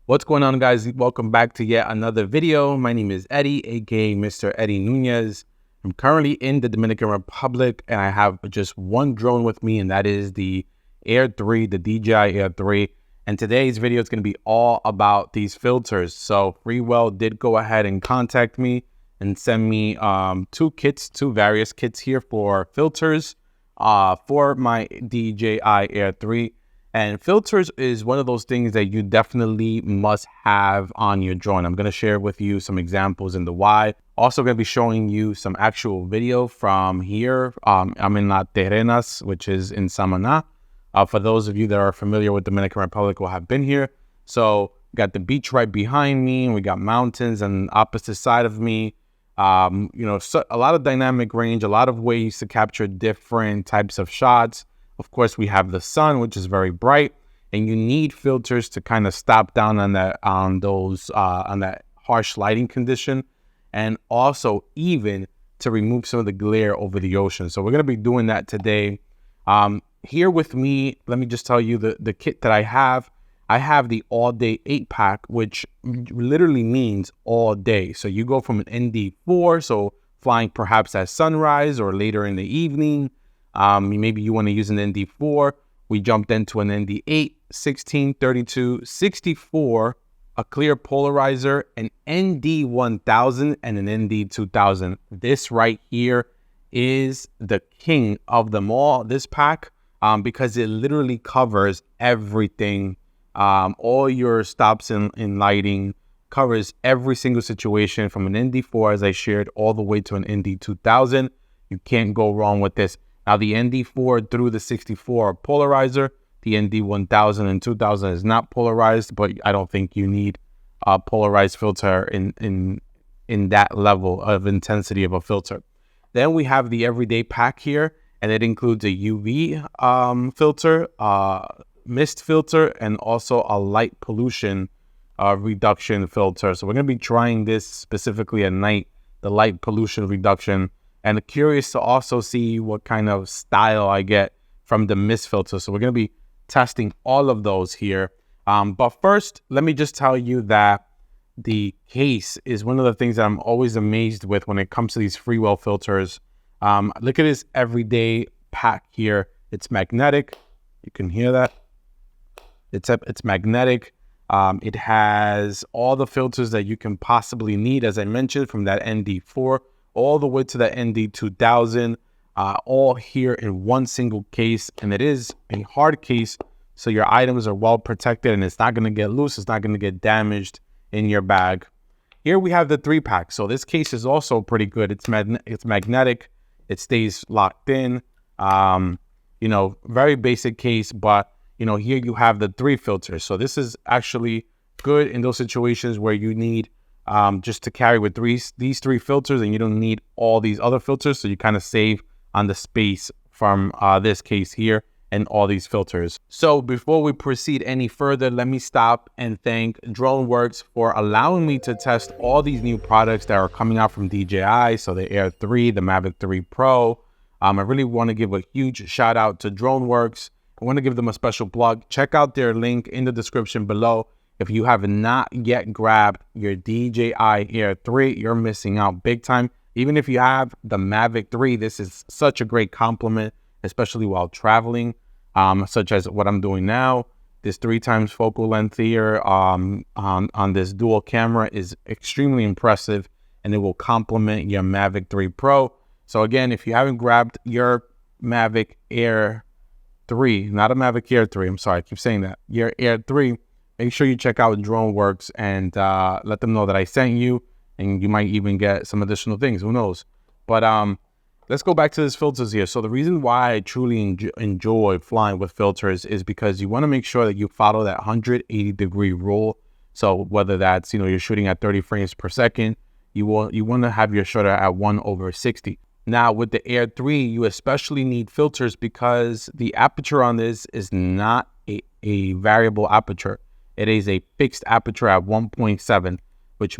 What's going on, guys? Welcome back to yet another video. My name is Eddie, aka Mr. Eddie Nunez. I'm currently in the Dominican Republic, and I have just one drone with me, and that is the Air 3, the DJI Air 3. And today's video is going to be all about these filters. So Freewell did go ahead and contact me and send me two various kits here for filters for my DJI Air 3. And filters is one of those things that you definitely must have on your drone. I'm going to share with you some examples in the why. Also going to be showing you some actual video from here. I'm in La Terrenas, which is in Samaná. For those of you that are familiar with Dominican Republic will have been here. So got the beach right behind me, and we got mountains on the opposite side of me. So a lot of dynamic range, a lot of ways to capture different types of shots. Of course, we have the sun, which is very bright, and you need filters to kind of stop down on that harsh lighting condition, and also even to remove some of the glare over the ocean. So we're going to be doing that today. Here with me, let me just tell you the kit that I have. I have the all-day 8-pack, which literally means all day. So you go from an ND4, so flying perhaps at sunrise or later in the evening. Maybe you want to use an ND4. We jumped into an ND8, 16, 32, 64, a clear polarizer, an ND1000, and an ND2000. This right here is the king of them all, this pack, because it literally covers everything. All your stops in lighting, covers every single situation from an ND4, as I shared, all the way to an ND2000. You can't go wrong with this. Now, the ND4 through the 64 are polarizer. The ND1000 and 2000 is not polarized, but I don't think you need a polarized filter in that level of intensity of a filter. Then we have the everyday pack here, and it includes a UV filter, mist filter, and also a light pollution reduction filter. So we're going to be trying this specifically at night, the light pollution reduction. And curious to also see what kind of style I get from the mist filter. So we're going to be testing all of those here. But first, let me just tell you that the case is one of the things that I'm always amazed with when it comes to these Freewell filters. Look at this everyday pack here. It's magnetic. You can hear that. It's magnetic. It has all the filters that you can possibly need, as I mentioned, from that ND4 all the way to the ND2000, all here in one single case. And it is a hard case, so your items are well protected and it's not going to get loose. It's not going to get damaged in your bag. Here we have the 3-pack. So this case is also pretty good. It's magnetic. It stays locked in. Very basic case, but here you have the 3 filters. So this is actually good in those situations where you need just to carry with these 3 filters, and you don't need all these other filters, so you kind of save on the space from this case here and all these filters. So before we proceed any further, let me stop and thank DroneWorks for allowing me to test all these new products that are coming out from DJI. So the Air 3, the Mavic 3 Pro. I really want to give a huge shout out to DroneWorks. I want to give them a special plug. Check out their link in the description below. If you have not yet grabbed your DJI Air 3, you're missing out big time. Even if you have the Mavic 3, this is such a great compliment, especially while traveling, such as what I'm doing now. This 3x focal length here on this dual camera is extremely impressive, and it will complement your Mavic 3 Pro. So again, if you haven't grabbed your Mavic Air 3, not a Mavic Air 3, I'm sorry, I keep saying that, your Air 3, make sure you check out DroneWorks and let them know that I sent you, and you might even get some additional things. Who knows? But let's go back to this filters here. So the reason why I truly enjoy flying with filters is because you want to make sure that you follow that 180-degree rule. So whether that's, you're shooting at 30 frames per second, you want to have your shutter at 1/60. Now with the Air 3, you especially need filters because the aperture on this is not a variable aperture. It is a fixed aperture at 1.7, which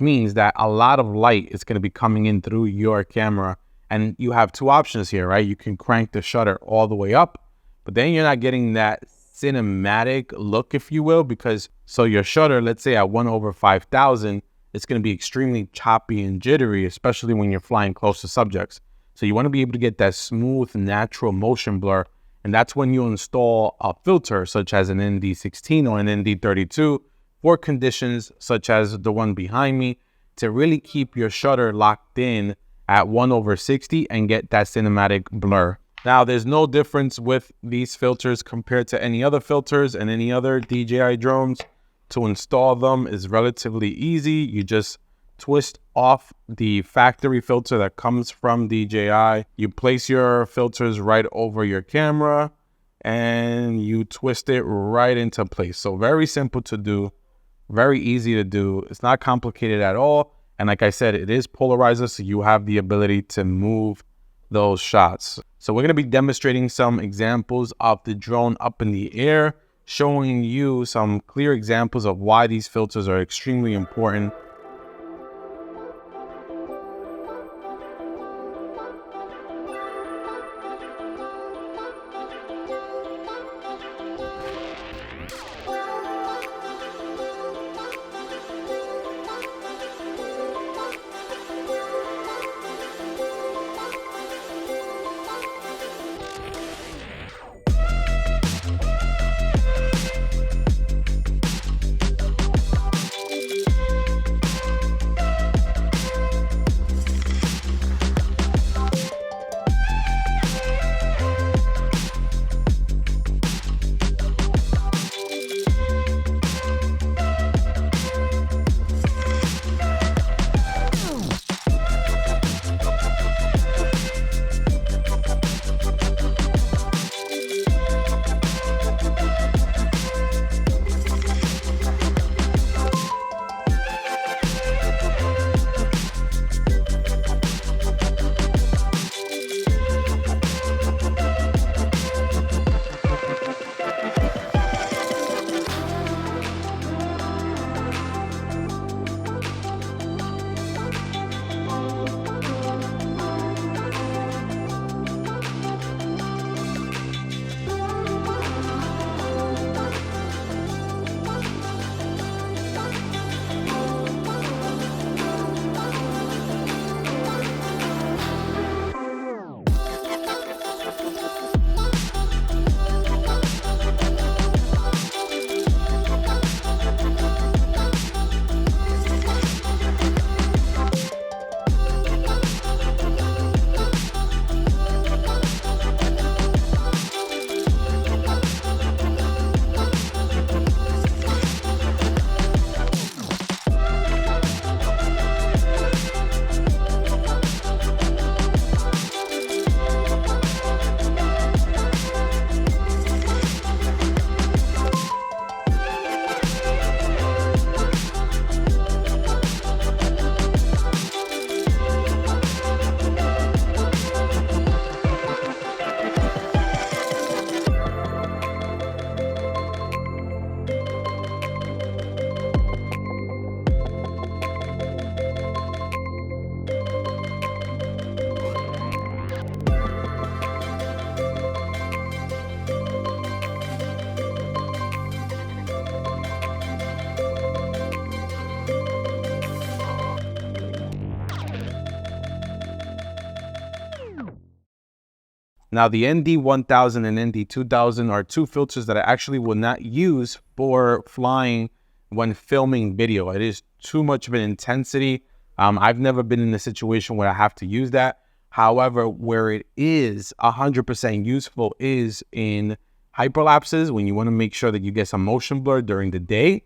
means that a lot of light is going to be coming in through your camera. And you have two options here, right? You can crank the shutter all the way up, but then you're not getting that cinematic look, if you will, because so your shutter, let's say at 1/5000, it's going to be extremely choppy and jittery, especially when you're flying close to subjects. So you want to be able to get that smooth, natural motion blur. And that's when you install a filter such as an ND16 or an ND32 for conditions such as the one behind me to really keep your shutter locked in at 1/60 and get that cinematic blur. Now, there's no difference with these filters compared to any other filters and any other DJI drones. To install them is relatively easy. You just twist off the factory filter that comes from DJI. You place your filters right over your camera and you twist it right into place. So very simple to do, very easy to do. It's not complicated at all. And like I said, it is polarizer, so you have the ability to move those shots. So we're going to be demonstrating some examples of the drone up in the air, showing you some clear examples of why these filters are extremely important. Now, the ND1000 and ND2000 are two filters that I actually will not use for flying when filming video. It is too much of an intensity. I've never been in a situation where I have to use that. However, where it is 100% useful is in hyperlapses, when you want to make sure that you get some motion blur during the day.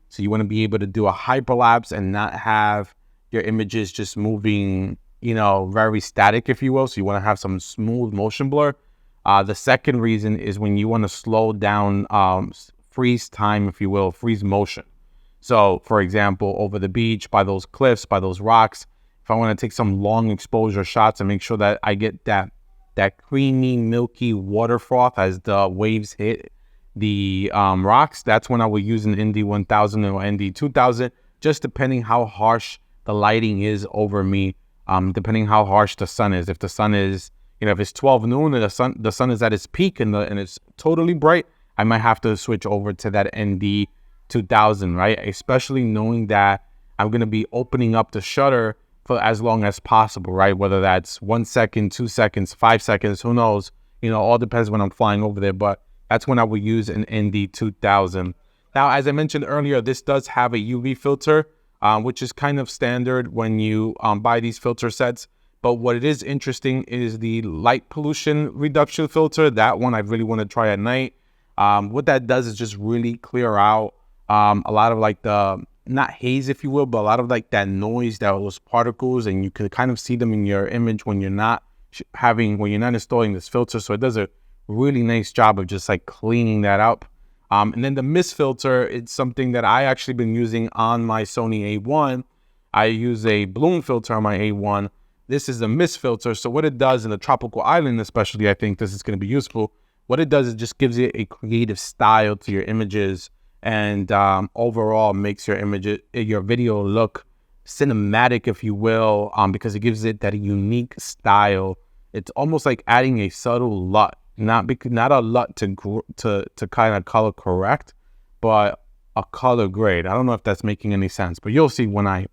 So you want to be able to do a hyperlapse and not have your images just moving, you know, very static, if you will. So you want to have some smooth motion blur. The second reason is when you want to slow down freeze time, if you will, freeze motion. So for example, over the beach, by those cliffs, by those rocks, if I want to take some long exposure shots and make sure that I get that creamy, milky water froth as the waves hit the rocks, that's when I will use an ND1000 or ND2000, just depending how harsh the lighting is over me, depending how harsh the sun is. If the sun is, you know, if it's 12 noon and the sun is at its peak and it's totally bright, I might have to switch over to that ND2000, right? Especially knowing that I'm going to be opening up the shutter for as long as possible, right? Whether that's 1 second, 2 seconds, 5 seconds, who knows? You know, all depends when I'm flying over there, but that's when I would use an ND2000. Now, as I mentioned earlier, this does have a UV filter, which is kind of standard when you buy these filter sets. But what it is interesting is the light pollution reduction filter. That one I really want to try at night. What that does is just really clear out a lot of like the, not haze, if you will, but a lot of like that noise, those particles, and you can kind of see them in your image when you're not installing this filter. So it does a really nice job of just like cleaning that up. And then the mist filter, it's something that I actually been using on my Sony A1. I use a bloom filter on my A1. This is a mist filter. So what it does in a tropical island, especially, I think this is going to be useful. What it does is just gives it a creative style to your images, and overall makes your video look cinematic, if you will, because it gives it that unique style. It's almost like adding a subtle LUT. Not a LUT to kind of color correct, but a color grade. I don't know if that's making any sense, but you'll see when I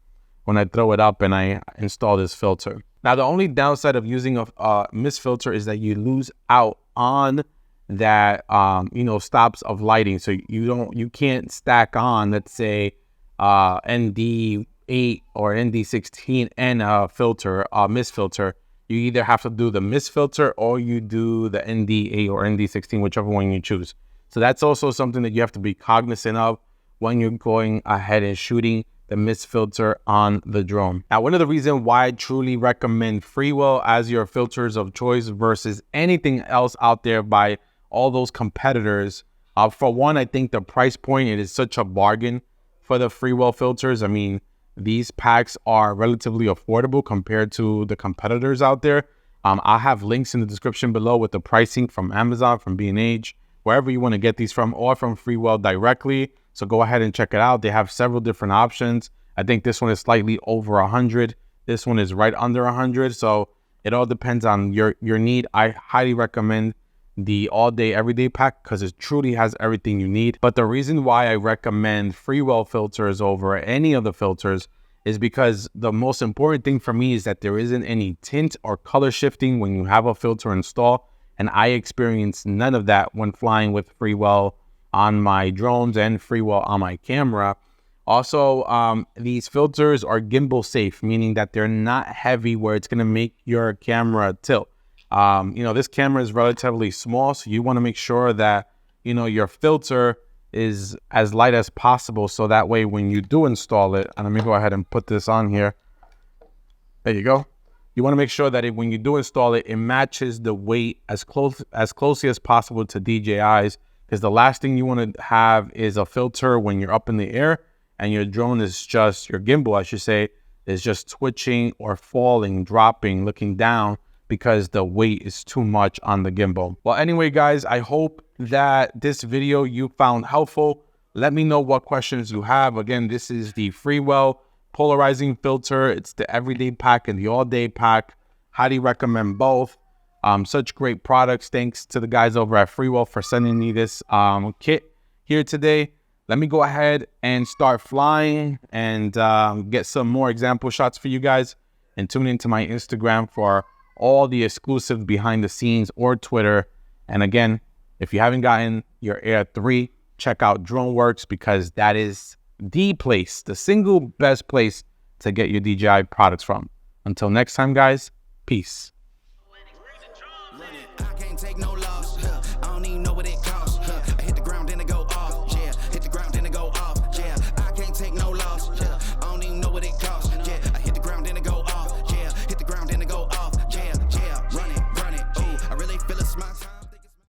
throw it up and I install this filter. Now, the only downside of using a mist filter is that you lose out on that you know, stops of lighting. So you can't stack on, let's say, ND8 or ND16 and a filter, mist filter. You either have to do the mist filter or you do the ND8 or ND16, whichever one you choose. So that's also something that you have to be cognizant of when you're going ahead and shooting the mist filter on the drone. Now, one of the reasons why I truly recommend Frewell as your filters of choice versus anything else out there by all those competitors, for one, I think the price point, it is such a bargain for the Frewell filters. I mean, these packs are relatively affordable compared to the competitors out there. I'll have links in the description below with the pricing from Amazon, from B&H, wherever you want to get these from, or from Frewell directly. So go ahead and check it out. They have several different options. I think this one is slightly over 100. This one is right under 100. So it all depends on your need. I highly recommend the all-day, everyday pack because it truly has everything you need. But the reason why I recommend Freewell filters over any of the filters is because the most important thing for me is that there isn't any tint or color shifting when you have a filter installed. And I experience none of that when flying with Freewell on my drones and Freewell on my camera. Also, these filters are gimbal safe, meaning that they're not heavy where it's going to make your camera tilt. You know, this camera is relatively small, so you want to make sure that, you know, your filter is as light as possible. So that way, when you do install it, and let me go ahead and put this on here. There you go. You want to make sure that when you do install it, it matches the weight as closely as possible to DJI's, because the last thing you want to have is a filter when you're up in the air and your drone is just, your gimbal, I should say, is just twitching or falling, dropping, looking down, because the weight is too much on the gimbal. Well, anyway, guys, I hope that this video you found helpful. Let me know what questions you have. Again, this is the Freewell polarizing filter. It's the everyday pack and the all-day pack. Highly recommend both. Such great products. Thanks to the guys over at Freewell for sending me this kit here today. Let me go ahead and start flying and get some more example shots for you guys, and tune into my Instagram for all the exclusive behind the scenes, or Twitter. And again, if you haven't gotten your Air 3, check out DroneWorks, because that is the place, the single best place to get your DJI products from. Until next time, guys, peace.